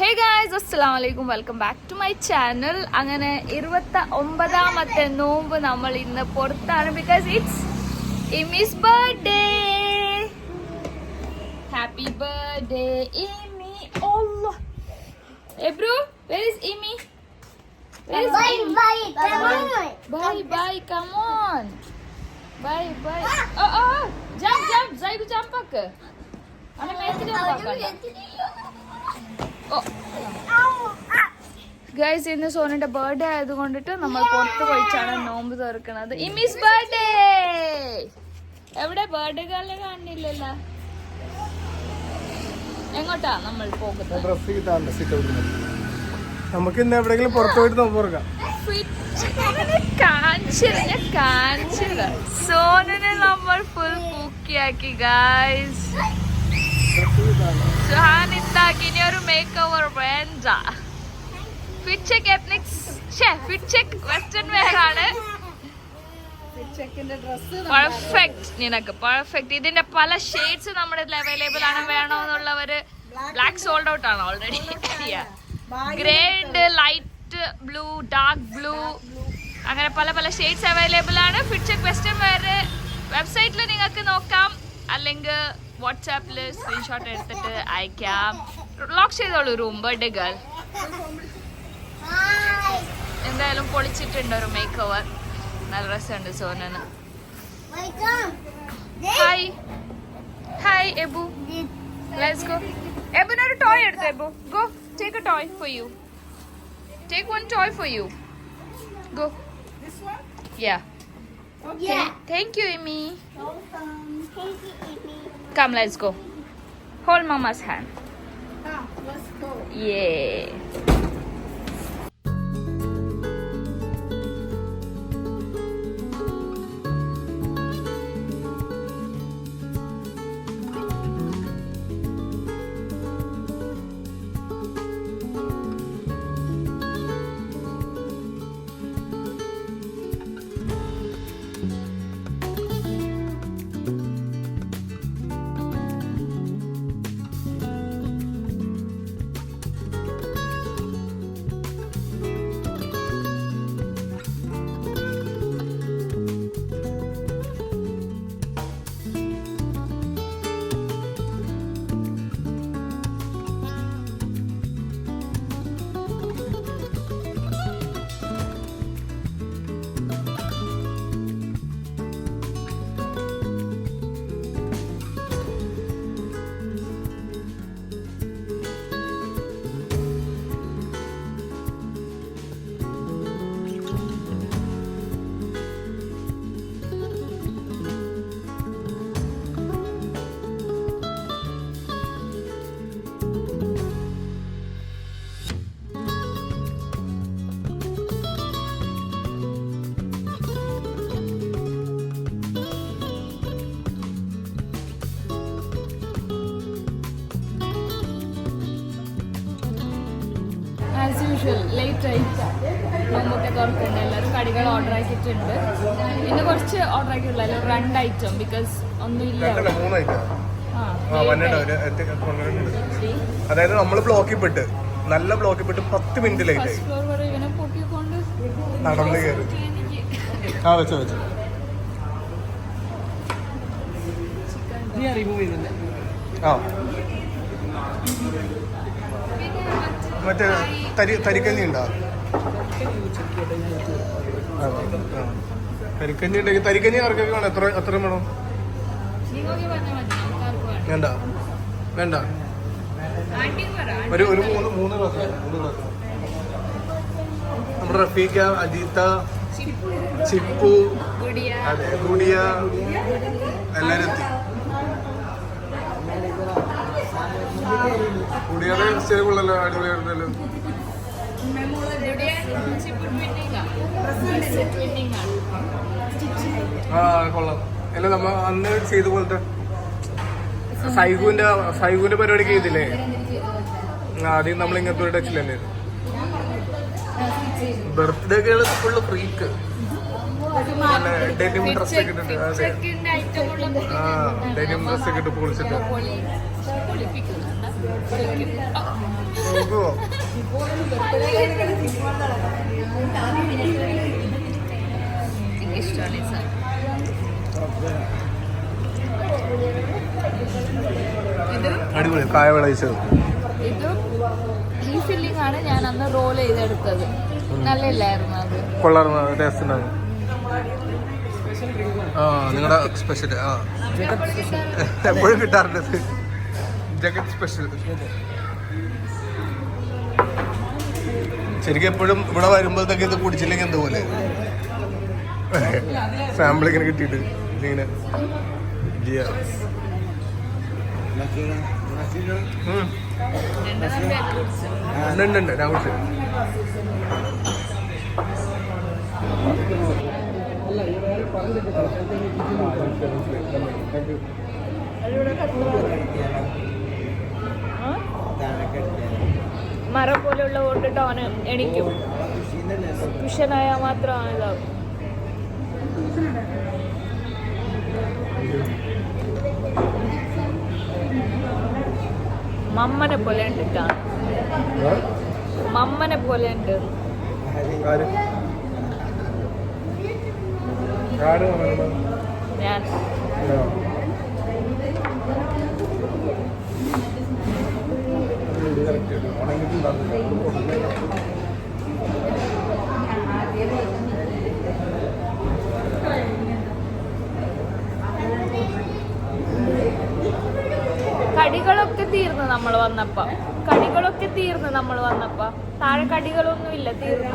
ഹേ guys, അസ്സലാമു അലൈക്കും, welcome back to my channel. അങ്ങനെ 29ാമത്തെ നോമ്പ് നമ്മൾ ഇന്ന് പുറത്താണ്. Because it's Imi's birthday. Happy birthday Imi. അല്ലാഹ് Ebru, where is Imi? Where is Imi? Bye come on. Bye. Jump Zaigu jump ആക്ക്. അനെ മേത്ത് jump ആക്കണ്ട. ഗൈസ്, ഇന്ന് സോനയുടെ ബർത്ത്ഡേ ആയതുകൊണ്ടിട്ട് നമ്മൾ പുറത്ത് പോയിട്ടാണ് നോമ്പ് തുറക്കുന്നത്. ഇമിസ് ബർത്ത്ഡേ. എവിടെ ബർത്ത്ഡേ ഗേളിനെ കാണുന്നില്ലല്ലോ. എങ്ങോട്ടാ നമ്മൾ പോകുന്നത്? നമുക്ക് ഇന്ന് എവിടെയെങ്കിലും പുറത്തു പോയിട്ട് നോമ്പ് തുറക്കാം. കാണിച്ചില്ല. സോനനെ നമ്മൾ ഫുൾ പൂക്കിയാക്കി ഗൈസ്. സുഹാനിത്താക്ക് ഇനി ഒരു മേക്ക് ഓവർ വേണ്ട. ഫിറ്റ് ചെക്ക് വെസ്റ്റേൺ വെയർ ആണ്. പെർഫെക്റ്റ്, നിനക്ക് പെർഫെക്റ്റ്. ഇതിന്റെ പല ഷെയ്ഡ്സ് നമ്മുടെ ഇതിൽ അവൈലബിൾ ആണ്. വേണമെന്നുള്ളവര് ബ്ലാക്ക് സോൾഡ് ഔട്ട് ആണ് ഓൾറെഡി. ഗ്രേ ഉണ്ട്, ലൈറ്റ് ബ്ലൂ, ഡാർക്ക് ബ്ലൂ, അങ്ങനെ പല ഷെയ്ഡ്സ് അവൈലബിൾ ആണ്. ഫിറ്റ് ചെക്ക് വെസ്റ്റേൺ വെയർ വെബ്സൈറ്റിൽ നിങ്ങൾക്ക് നോക്കാം, അല്ലെങ്കിൽ വാട്സാപ്പിൽ സ്ക്രീൻഷോട്ട് എടുത്തിട്ട് അയക്കാം. ലോക്ക് ചെയ്തോളൂ റൂം. ബർത്ത്ഡേ ഗേൾ എന്തായാലും പൊളിച്ചിട്ടുണ്ട് ഒരു മേക്ക് ഓവർ. നല്ല രസമുണ്ട് സോനന്. Hi Ebu, let's go. എബുനൊരു ടോയ് എടുത്തു. Ebu, go take a toy for you. Take one toy for you. Go. Yeah. Thank you, Amy. Come, let's go. Hold Mama's hand. Let's go. Yeah. As usual late ആയിട്ട് നോമ്പൊക്കെ തുറക്കുന്നുണ്ട്. എല്ലാവരും കടികൾ order ആക്കിയിട്ടുണ്ട്. ഇന്ന് കുറച്ച് order ആക്കിയിട്ടുള്ളൂ, 2 item. Because ഒന്നുമില്ല. അതായത് നമ്മള് ബ്ലോക്കിൽ പെട്ട്, നല്ല ബ്ലോക്കിൽ പെട്ട് 10 മിനിറ്റ് ലേറ്റ് ആയി. ഫ്ലോർ വരെ ഇവനെ പൊക്കിക്കൊണ്ട് നടന്ന് കയറി. വെച്ചോ മറ്റേ തരിക്കഞ്ഞി ഉണ്ടോ? തരിക്കഞ്ഞി ഉണ്ടെങ്കിൽ തരിക്കഞ്ഞി ആർക്കൊക്കെ വേണം? എത്ര വേണം? വേണ്ട ഒരു മൂന്ന് ക്ലാസ്. നമ്മുടെ റഫീഖ, അജീത്ത, ചിപ്പു, അതെ, ഗുഡിയ എല്ലാരും എത്തി. ഗുഡിയുടെ സ്റ്റേബിളല്ലോ, അടിപൊളിയായിരുന്നല്ലോ. കൊള്ളാം. അല്ല, നമ്മ അന്ന് ചെയ്ത പോലത്തെ സൈഗുവിന്റെ പരിപാടിക്ക് ചെയ്തില്ലേ, ആദ്യം നമ്മൾ ഇങ്ങനത്തെ ഒരു ടച്ചിലല്ലേ. ബർത്ത്ഡേ കേള് ഫുള്ള് ഫ്രീക്ക്. ഡെനിം ഡ്രസ് ഒക്കെ ഇട്ടിട്ട് ഡെനിം ഡ്രസ് ഒക്കെ ഇട്ട് പൊളിച്ചിട്ട് നോക്കുവോ? എനിക്കിഷ്ടമാണ് ഈ സാധനം. അടിപൊളി കായ വിളയിച്ചത്. ഇത് ഈ ഫില്ലിംഗ് ആണ് ഞാൻ അന്ന് റോൾ ചെയ്തെടുത്തത്. നല്ലല്ലായിരുന്നു അത്. കൊള്ളായിരുന്നു, ടേസ്റ്റ് ഉണ്ടായിരുന്നു. ആ നിങ്ങളുടെ സ്പെഷ്യൽ ആ എപ്പോഴും കിട്ടാറുണ്ട് ജഗത് സ്പെഷ്യൽ. ശരിക്കും എപ്പോഴും ഇവിടെ വരുമ്പോഴത്തേക്ക് ഇത് കുടിച്ചില്ലെങ്കിൽ എന്തുപോലെ സാമ്പിൾ ഇങ്ങനെ കിട്ടിയിട്ട് ഇതിങ്ങനെ ഉണ്ട് ഞാൻ കുടിച്ചു. മരം പോലെയുള്ള കൊണ്ടിട്ട് അവന് എണിക്കും. കുഷനായാൽ മാത്രമാണ് ഇതാവും. മമ്മനെ പോലെ ഉണ്ട് കേട്ടോ. മമ്മനെ പോലെ ഉണ്ട്. ഞാൻ കടികളൊക്കെ തീർന്നു നമ്മൾ വന്നപ്പോ. താഴെ കടികളൊന്നും ഇല്ല, തീർന്നു.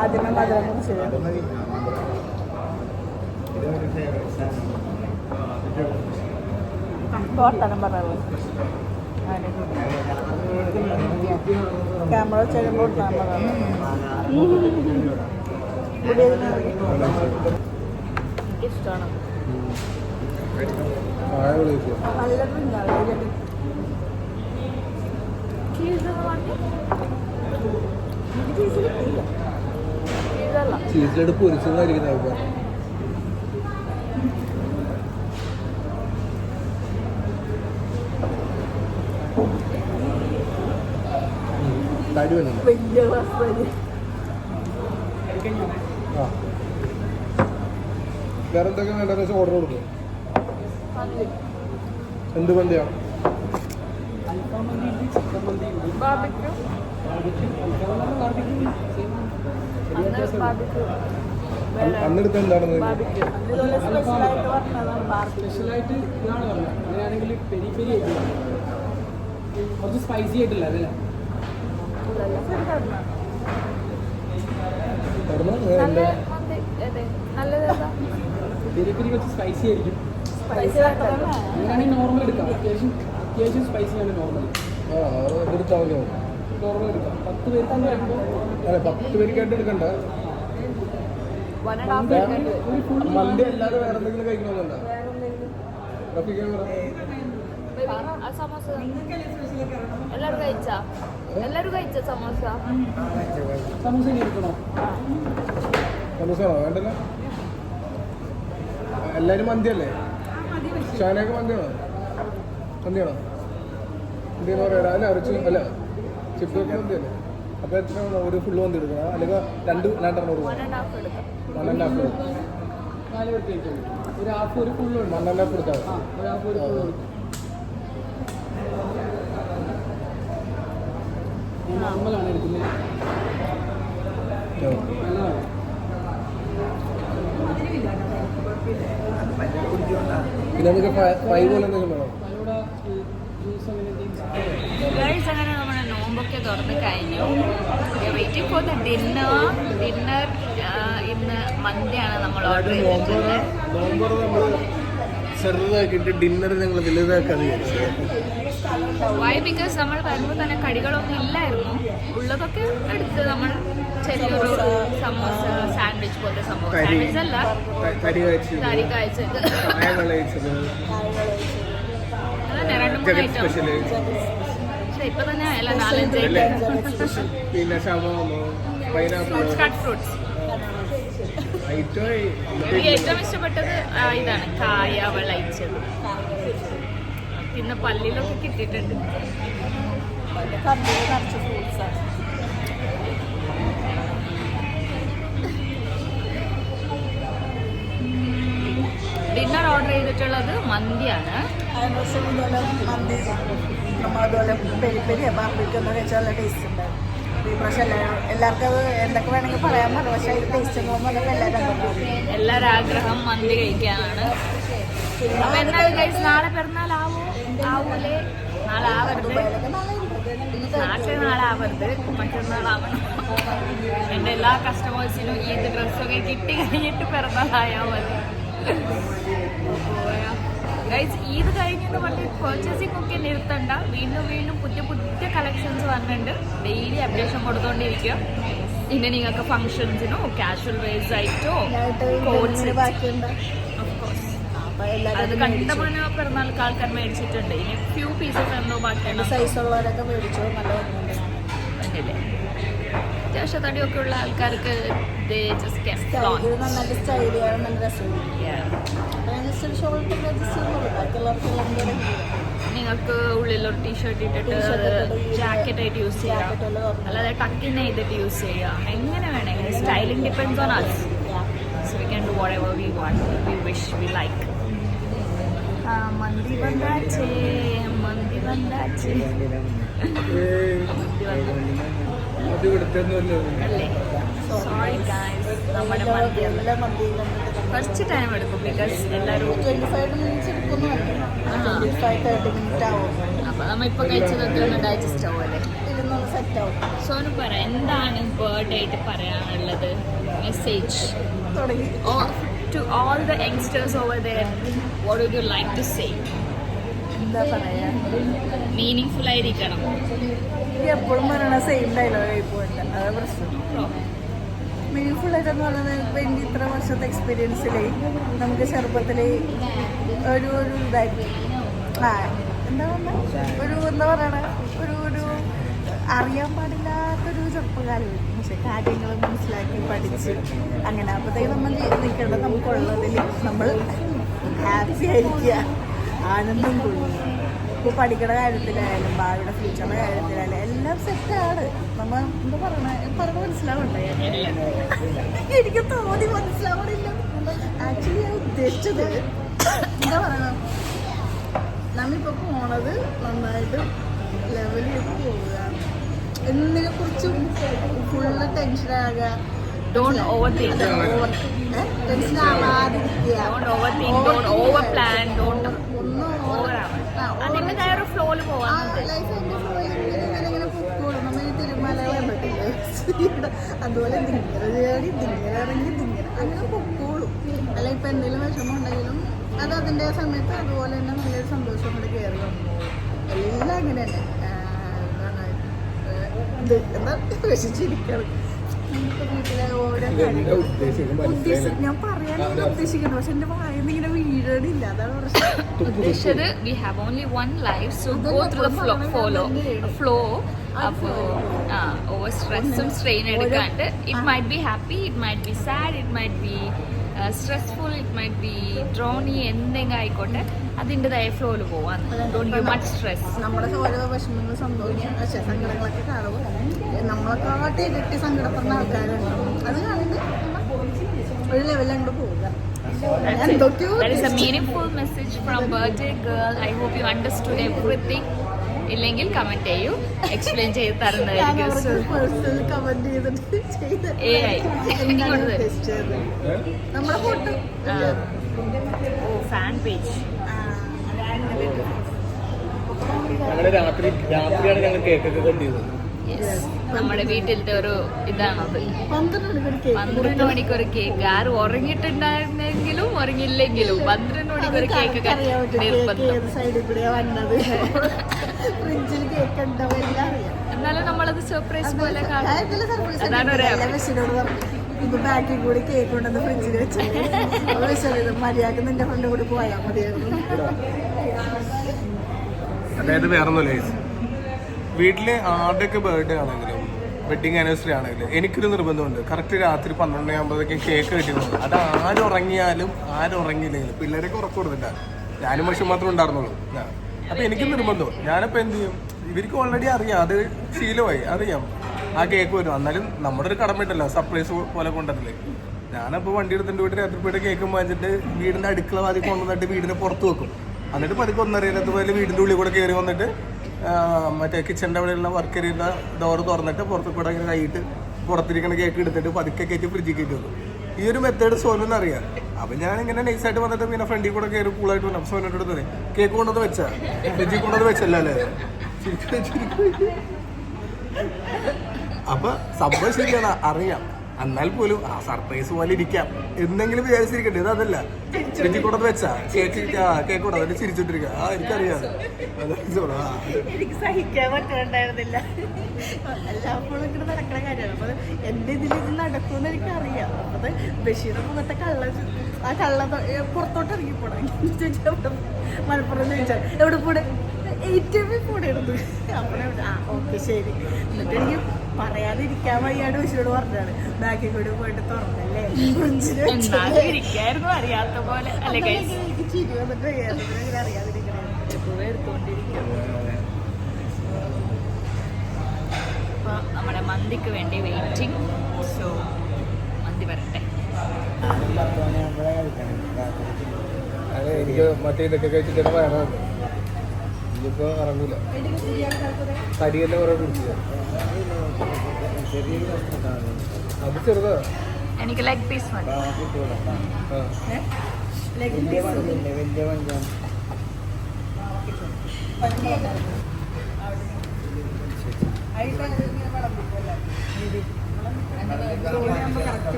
ആദ്യമേ മധുരം കുടിച്ചത്. വർത്തനം പറഞ്ഞു ക്യാമറ ചെയ്യുമ്പോൾ ഇഷ്ടമാണ്. നല്ല പിന്നാണ്. ചീസിലെടുപ്പ് പൊരിച്ചതായിരിക്കുന്ന വലിയ ക്ലാസ്. വേറെ എന്തൊക്കെ വേണ്ടെന്ന് വെച്ചാൽ ഓർഡർ കൊടുക്കും. എന്ത് മന്തിയാണ്? അന്നെടുത്ത് എന്താണെന്ന് സ്പെഷ്യലായിട്ട് ഇതാണ് പറഞ്ഞത്. അങ്ങനെയാണെങ്കിൽ പെരി പെരി ആയിട്ടില്ല, കുറച്ച് സ്പൈസി ആയിട്ടില്ല അതല്ല. പെരി പെരി കുറച്ച് സ്പൈസി ആയിരിക്കും. അങ്ങനെയാണെങ്കിൽ നോർമൽ എടുക്കാം. അത്യാവശ്യം സ്പൈസിയാണ് നോർമൽ. എടുത്താൽ നോർമൽ എടുക്കാം. 10 പേർക്ക് വരുമ്പോൾ അല്ല 10 പേർക്കായിട്ട് എടുക്കണ്ട. മന്തി അല്ലാതെ വേറെ എന്തെങ്കിലും കഴിക്കണമെന്നുണ്ടോ? എല്ലാരും കഴിച്ച സമോസ എടുക്കണോ? സമോസാണോ? വേണ്ടല്ലോ. എല്ലാരും മന്തിയല്ലേ? ഷാനൊക്കെ മന്തിയാണോ? മന്തിയാണോ? മന്തിയെന്ന് പറയാ അല്ല ഇറച്ചി അല്ല ചിപ്പൊക്കെ മന്തിയല്ലേ? അപ്പോൾ എത്ര ഒരു ഫുള്ള് മന്തി എടുക്കണം അല്ലെങ്കിൽ 2-2.5 1.5 എടുക്കും. 4 പേർക്ക് കഴിക്കാൻ പറ്റും. ഒരു ഹാഫ് ഒരു ഫുള്ള് 1.5 എടുത്താൽ ഒരു ഹാഫ് ഒരു ഫുള്ള് കൊടുക്കും. നോർമലാണ് എടുക്കുന്നത്. നല്ലതാണ്. പിന്നെ നമുക്ക് ഫ്രൈ പോലെ എന്തെങ്കിലും വേണോ? അതിലൂടെ ജ്യൂസ് അങ്ങനെ ഗൈസ്, അങ്ങനെ നമ്മുടെ നോമ്പൊക്കെ തുറന്ന് കഴിഞ്ഞു. Waiting for the dinner. ഇന്ന് മന്തിയാണ് നമ്മൾ ഓർഡർ ചെയ്തിട്ടുള്ളത്. നോമ്പ് നമ്മൾ ചെറുതാക്കിയിട്ട് ഡിന്നർ ഞങ്ങൾ വലുതാക്കാന്ന് വിചാരിച്ചു. വൈ ബിക്കോസ് നമ്മൾ വരുമ്പോൾ തന്നെ കടികളൊന്നും ഇല്ലായിരുന്നു. ഉള്ളതൊക്കെ എടുത്ത് നമ്മൾ ചെറിയൊരു സമോസ സാൻഡ്വിച്ച് പോലത്തെ സംഭവം, സാൻഡ്വിച്ച് അല്ല കരി കാഴ്ചത്, കറി കാഴ്ചത്, കായ വിളയിച്ചത്, അതന്നെ 2-3 ഐറ്റം. സ്പെഷ്യല്, പക്ഷെ ഇപ്പൊ തന്നെ അല്ല 4-5 ഐറ്റം. പിന്നെ ഷവാമ, പൈനാപ്പിൾ, കട്ട് ഫ്രൂട്ട്സ്. ഐറ്റം. എനിക്ക് ഏറ്റവും ഇഷ്ടപ്പെട്ടത് ഇതാണ് കായ വിളയിച്ചത്. പിന്നെ പല്ലിലൊക്കെ കിട്ടിയിട്ടുണ്ട്. നിറച്ച് ഫ്രൂട്ട്സാണ്. ഡിന്നർ ഓർഡർ ചെയ്തിട്ടുള്ളത് മന്തിയാണ്. അതിന് ദിവസം ഇതുപോലെ മന്തി നമ്മളതുപോലെ പെരി പെരി ബാർബിക്കൊന്നും വെച്ചാൽ നല്ല ടേസ്റ്റ് ഉണ്ടായിരുന്നു. ഈ പ്രാവശ്യം എല്ലാവർക്കും അത് എന്തൊക്കെ വേണമെങ്കിൽ പറയാൻ പറ്റും, പക്ഷേ ഇത് ടേസ്റ്റ് പോകുമ്പോൾ എല്ലാവരും ആഗ്രഹം മന്തി കഴിക്കാനാണ്. അപ്പൊ എന്നാലും ഗൈസ് നാളെ പെരുന്നാളാവോ ആവൂലേ? നാളെ ആവരുത്, നാളെ ആവരുത്, മറ്റന്നാളാവണം. എൻ്റെ എല്ലാ കസ്റ്റമേഴ്സിനും ഈ ഡ്രസ്സൊക്കെ കിട്ടി കഴിഞ്ഞിട്ട് പിറന്നാളായാൽ മതി. ഗൈസ് ഈദ് കഴിഞ്ഞെന്ന് പറഞ്ഞ് പർച്ചേസിംഗ് ഒക്കെ നിർത്തണ്ട. വീണ്ടും വീണ്ടും പുതിയ പുതിയ കളക്ഷൻസ് വന്നിട്ടുണ്ട്. ഡെയിലി അപ്ഡേഷൻ കൊടുത്തോണ്ടിരിക്കുക. പിന്നെ നിങ്ങൾക്ക് ഫംഗ്ഷൻസിനോ കാഷ്വൽ വെയർസ് ആയിട്ടോ കോട്ട്സ് അത് കണ്ടമാനം പിറന്നാൾക്ക് ആൾക്കാർ മേടിച്ചിട്ടുണ്ട്. ഇനി ഫ്യൂ പീസസ് എന്തോ ബാക്കിയാണ്. സൈസുള്ളവരൊക്കെ മേടിച്ചു. നല്ല കണ്ടില്ലേ? അത്യാവശ്യം തടിയൊക്കെ ഉള്ള ആൾക്കാർക്ക് നന്നായിട്ട് സ്റ്റൈൽ ചെയ്യാൻ നല്ല രസമുണ്ട്. നിങ്ങൾക്ക് ഉള്ളിലൊരു ടീഷർട്ട് ഇട്ടിട്ട് ജാക്കറ്റ് ആയിട്ട് യൂസ് ചെയ്യാം, അല്ലാതെ ടക്കിൻ ചെയ്തിട്ട് യൂസ് ചെയ്യാം. എങ്ങനെ വേണമെങ്കിലും styling depends on us. So we can do whatever we want, we wish, we like. മന്തി വന്നാച്ചേ, മന്തി വന്നാച്ചേ, അത് ഇവിടുത്തെ അല്ലേ? സോറി ഗായ്സ്, നമ്മുടെ മന്തി കുറച്ച് ടൈം എടുക്കും. ബിക്കോസ് എല്ലാവരും 25 മിനിറ്റ്സ് എടുക്കുന്നു. 25-30 മിനിറ്റ് ആവും. അപ്പൊ നമ്മ ഇപ്പൊ കഴിച്ചതൊക്കെ ഒന്ന് ഡൈജസ്റ്റ് ആവുമല്ലേ? ഇരുന്നൊന്ന് സെറ്റ് ആവും. സോനു പറ, എന്താണ് ബർത്ത്ഡേ ആയിട്ട് പറയാനുള്ളത്? മെസ്സേജ് തുടങ്ങി. To all the youngsters over there, what would you like to say? എന്താ പറയാ, മീനിങ്ഫുൾ ആയിരിക്കണം. എപ്പോഴും പറയണ സെയിം ഡയലോഗായി പോയിട്ട് അതാ പ്രശ്നം. മീനിങ്ഫുൾ ആയിട്ടെന്ന് പറയുന്നത് ഇപ്പം എൻ്റെ ഇത്ര വർഷത്തെ എക്സ്പീരിയൻസിൽ നമുക്ക് ചെറുപ്പത്തിൽ ഒരു ഇതായിട്ട് എന്താ പറയണ ഒരു അറിയാൻ പാടില്ലാത്തൊരു ചെറുപ്പകാലം. പക്ഷെ കാര്യങ്ങൾ മനസ്സിലാക്കി പഠിച്ച് അങ്ങനെ അപ്പോഴത്തേക്ക് നമ്മൾ നിൽക്കേണ്ടത് നമുക്കുള്ളതിൽ നമ്മൾ ഹാപ്പി ആയിരിക്കുക, ആനന്ദം കൊള്ളുക. ഇപ്പോൾ പഠിക്കുന്ന കാര്യത്തിലായാലും ഭാവിയുടെ ഫ്യൂച്ചറിൻ്റെ കാര്യത്തിലായാലും എല്ലാം സെറ്റാണ്. നമ്മൾ എന്താ പറഞ്ഞ മനസ്സിലാവണ്ടേ? എനിക്ക് തോന്നി മനസ്സിലാവണില്ല. ആക്ച്വലി ഞാൻ ഉദ്ദേശിച്ചത് എന്താ പറയണം, നമ്മളിപ്പോൾ പോണത് നന്നായിട്ട് ലെവലിൽ പോവുക, എന്നതിനെ കുറിച്ചും ഫുള്ള് ടെൻഷനാകുക. Don't overthink. ടെൻഷൻ ആവാതിരിക്കുക. Don't overthink, don't overplan, don't ഒന്നും അതിൻ്റെതായ ഒരു ഫ്ലോയിൽ പോവാൻ. ലൈഫ് എൻ്റെ ഇങ്ങനെ പൊക്കോളും. നമ്മൾ ഈ തിരുമലകൾ പറ്റില്ലേ, അതുപോലെ ദിങ്ങനെ അങ്ങനെ പൊക്കോളും. അല്ല ഇപ്പം എന്തെങ്കിലും വിഷമം ഉണ്ടെങ്കിലും അത് അതിൻ്റെ സമയത്ത് അതുപോലെ തന്നെ നല്ലൊരു സന്തോഷം കൂടെ കയറി വന്നു. എല്ലാം അങ്ങനെ തന്നെ എന്താ വിശിച്ചിരിക്കണം. വീട്ടിലെ ഓരോ ഞാൻ പറയാനാണ് ഉദ്ദേശിക്കുന്നത്, പക്ഷെ എൻ്റെ വായന ഇങ്ങനെ വീഴണില്ല. അതാണ് പ്രശ്നം. ഉദ്ദേശിച്ചത് we have only one life, so go through the flow of over സ്ട്രെസ്സും സ്ട്രെയിൻ എടുക്കാണ്ട്. It might be happy, it might be sad, it might be stressful, it might be drowny, എന്തെങ്കിലും ആയിക്കോട്ടെ അതിൻ്റെതായ ഫ്ലോയിൽ പോവാൻ. Don't give much stress. നമ്മുടെ ഓരോ വിഷമങ്ങളും സന്തോഷം സങ്കടങ്ങളൊക്കെ കാണുമ്പോൾ നമ്മളെക്കാട്ടി ഇരട്ടി സങ്കടപ്പെടുന്ന ആൾക്കാരുണ്ട്. അത് കാണുന്നത് ഒരു ലെവലിൽ അങ്ങോട്ട് പോവുക. That is a meaningful message from birthday girl. I hope you understood everything. ഇല്ലെങ്കിൽ കമന്റ് ചെയ്യൂ, എക്സ്പ്ലെയിൻ ചെയ്ത് തരുന്നതായിരിക്കും. പേഴ്സണൽ കമന്റ് ചെയ്തിട്ട് AI നമ്മുടെ ഫോട്ടോ ഫാൻ പേജ്. ഞങ്ങളുടെ രാത്രിയാണ് ഞങ്ങൾ കേക്കൊക്കെ കട്ട് ചെയ്തത്. നമ്മുടെ വീട്ടിലത്തെ ഒരു ഇതാണത്. 12 മണിക്ക് കേക്ക് 12 മണിക്ക് ഒരു കേക്ക്. ആരും ഉറങ്ങിയിട്ടുണ്ടായിരുന്നെങ്കിലും ഉറങ്ങിയില്ലെങ്കിലും 12 മണിക്ക് ഒരു കേക്ക് നിർബന്ധം. സൈഡിൽ കൂടെയാ വന്നത്. ഫ്രിഡ്ജിൽ കേക്ക് ഉണ്ടാവില്ല അറിയാം. എന്നാലും നമ്മളത് സർപ്രൈസ് പോലെ കാണും. അതാണ് ഒരു മെസ്സിനോട് പറഞ്ഞു ഇപ്പൊ ബാക്കിൽ കൂടി കേക്ക് കൊണ്ടുവന്ന് ഫ്രിഡ്ജിൽ വെച്ചത് മര്യാദക്ക് നിന്റെ ഫ്രണ്ട് കൂടി പോയാൽ മതിയായിരുന്നു. അതായത് വേറൊന്നുമില്ല, വീട്ടില് ആരുടെയൊക്കെ ബർത്ത്ഡേ ആണെങ്കിലും വെഡിങ് ആനിവേഴ്സറി ആണെങ്കിലും എനിക്കൊരു നിർബന്ധമുണ്ട്. കറക്റ്റ് രാത്രി 12 മണിയാകുമ്പോഴേക്കും കേക്ക് കിട്ടുന്നത്. അത് ആരുറങ്ങിയാലും ആരുറങ്ങിയില്ലെങ്കിലും പിള്ളേരൊക്കെ ഉറക്കം കൊടുത്തില്ല, ഞാനും മനുഷ്യൻ മാത്രമേ ഉണ്ടായിരുന്നുള്ളൂ. അപ്പൊ എനിക്ക് നിർബന്ധം. ഞാനിപ്പോ എന്ത് ചെയ്യും, ഇവർക്ക് ഓൾറെഡി അറിയാം, അത് ശീലമായി, അറിയാം ആ കേക്ക് വരും. എന്നാലും നമ്മുടെ ഒരു കടമയിട്ടല്ലോ സർപ്രൈസ് പോലെ കൊണ്ടുവരില്ലേ. ഞാനപ്പോൾ വണ്ടി എടുത്തിട്ട് വീട്ടിൽ രാത്രി പോയിട്ട് കേക്ക് വാങ്ങിച്ചിട്ട് വീടിന്റെ അടുക്കള വാതി കൊണ്ടുവന്നിട്ട് വീടിനെ പുറത്ത് വെക്കും. എന്നിട്ട് പതുക്കെ ഒന്നറിയാത്ത പോലെ വീടിന്റെ ഉള്ളിൽ കൂടെ കയറി വന്നിട്ട് മറ്റേ കിച്ചണിന്റെ അവിടെയുള്ള വർക്ക് ഏരിയയുടെ ഡോറ് തുറന്നിട്ട് പുറത്ത് കൂടെ ഇങ്ങനെ കൈയിട്ട് പുറത്തിരിക്കുന്ന കേക്ക് എടുത്തിട്ട് പതുക്കെ കയറ്റി ഫ്രിഡ്ജിൽ കയറ്റി വെക്കും. ഈ ഒരു മെത്തേഡ് സോനുന്ന് അറിയാം. അപ്പൊ ഞാൻ ഇങ്ങനെ നൈസായിട്ട് വന്നിട്ട് പിന്നെ ഫ്രണ്ടിൽ കൂടെ കയറി കൂളായിട്ട് വന്നു. സോനോട് എടുത്തത് കേക്ക് കൊണ്ടത് വെച്ചാ ഫ്രിഡ്ജിൽ കൊണ്ടത് വെച്ചല്ലേ. അപ്പൊ സംഭവം ശരിയാണ്, അറിയാം. എന്നാൽ പോലും ആ സർപ്രൈസ് പോലെ ഇരിക്കാം എന്തെങ്കിലും വിചാരിച്ചിരിക്കണ്ടേ. ഇത് അതല്ല, ഫ്രിഡ്ജിൽ കൊണ്ടത് വെച്ചാ ചേച്ചി കേക്ക് കൊണ്ടു അതിന്റെ ചിരിച്ചോണ്ടിരിക്കുക. എനിക്കറിയാം, എനിക്ക് സഹിക്കാൻ പറ്റുന്നുണ്ടായിരുന്നില്ല. എല്ലാപ്പോഴും ഇങ്ങനെ നടക്കുന്ന കാര്യമാണ്. അപ്പൊ എന്റെ ഇതിൽ ഇത് നടക്കുമെന്ന് എനിക്കറിയാം. അത് ബഷീറെ മുഖത്തെ ആ കള്ള പുറത്തോട്ട് ഇറങ്ങിപ്പോടാ മലപ്പുറം ചോദിച്ചാൽ എവിടെ കൂടെ ഏറ്റവും കൂടെ എടുത്തു. അപ്പോൾ ഓക്കെ ശരി. എന്നിട്ട് എനിക്ക് പറയാതിരിക്കാൻ വയ്യാണ്ട് ബഷീറോട് പറഞ്ഞാണ് ബാക്കിൽ കൂടെ പോയിട്ട് തുറന്നല്ലേ അറിയാത്ത പോലെ എനിക്ക് ചിരി വന്നിട്ട് ഇങ്ങനെ അറിയാതിരിക്കണേ എടുത്തോണ്ടിരിക്കും. നമ്മുടെ മന്തിക്ക് വേണ്ടി വെയിറ്റിംഗ്. സോ മന്തി വരട്ടെ. അതെ, എനിക്ക് മറ്റേ ഇതൊക്കെ കഴിച്ചിട്ട് വേണം. ഇതിപ്പോ ഇറങ്ങൂല, കരിയെല്ലാം കുറെ കുടിച്ചില്ല. അത് ചെറുതാ. എനിക്ക് ലെഗ് പീസ് മതി.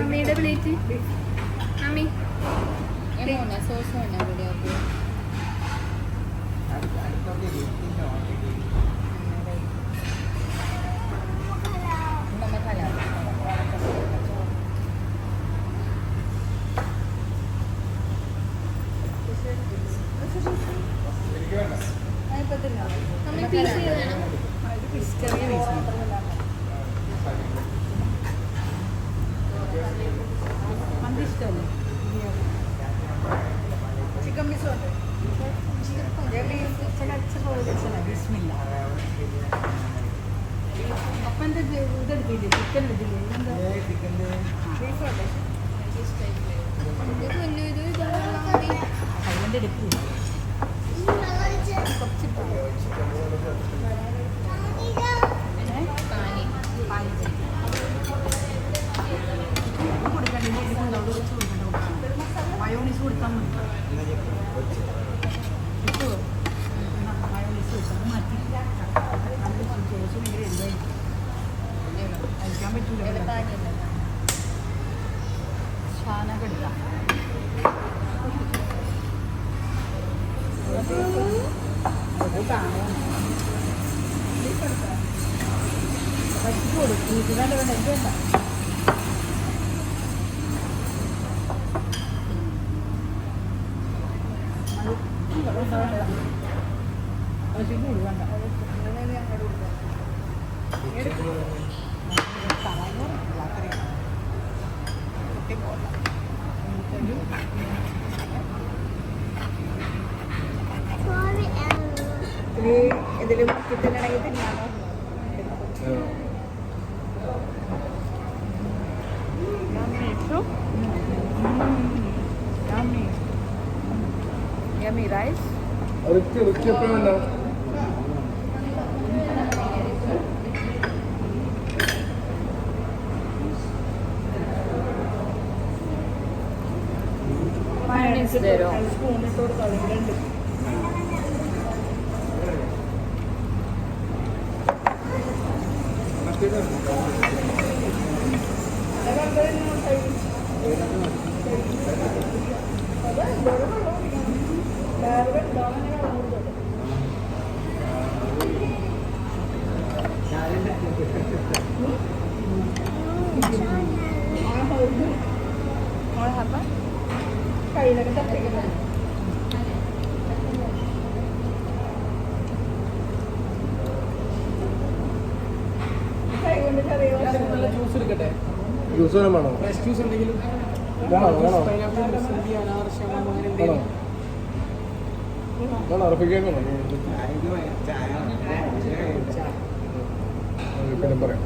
അമ്മയുടെ പ്ലേറ്റ് അമ്മി സോസ് വേണ്ട വീഡിയോ ചിക്കൻ പീസ് ഉണ്ട്. അപ്പൊ എന്താ ഇതെടുത്തില്ലേ ചിക്കൻ എടുത്തില്ലേ അതിന്റെ എടുക്കൂ മയോണീസ് കൊടുത്താൽ മതി. മയോണീസ് കൊടുത്താൽ മാറ്റി സോസ് ഭയങ്കര എന്തായിരിക്കും കഴിക്കാൻ പറ്റൂല. ഷാനൊക്കെ എടുക്കാം. കാണും പറ്റി കൊടുക്കും ഇത് വേണ്ട വേണ്ട ഇത് വേണ്ട ഇതിലും കിട്ടുന്നുണ്ടെങ്കിൽ തിന്നാണോ Yummy rice. റിച്ച് എപ്പോഴും ഉണ്ടാവും. Mayonnaise തരോ? സ്പൂൺ ഇട്ട് കൊടുത്താൽ രണ്ട് കയ്യിലൊക്കെ തട്ടിക്കുന്നത് കൈ കൊണ്ട് ചെറിയ നല്ല ജ്യൂസ് എടുക്കട്ടെ ജ്യൂസ് വേണം വേണോ? ഫ്രഷ് ജ്യൂസ് എന്തെങ്കിലും വേണോ പൈനാപ്പിൾ മുസംബി അനാറശം അങ്ങനെ വേണോ എന്തെങ്കിലും വേണോ ഉറപ്പിക്കാൻ വേണോ? പിന്നെ പറയാം.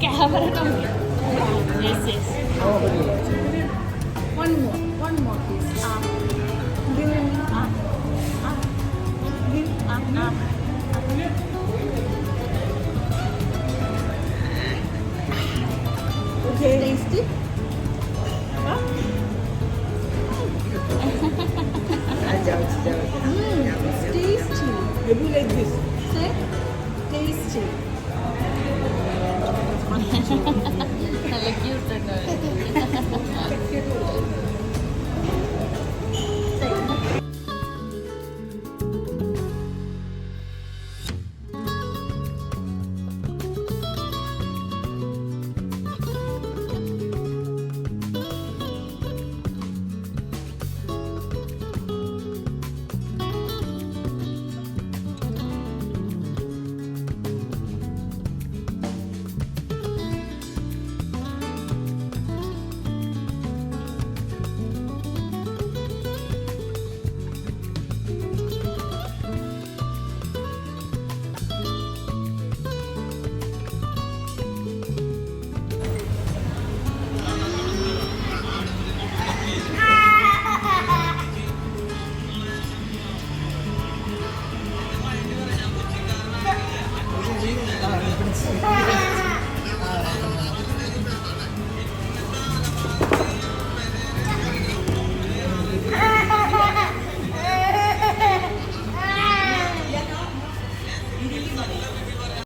Camera no. Yes, yes. One more please. Give me give Okay. Tasty. Tasty. Maybe like this. Say tasty. നല്ല ക്യൂട്ട് ഉണ്ട്.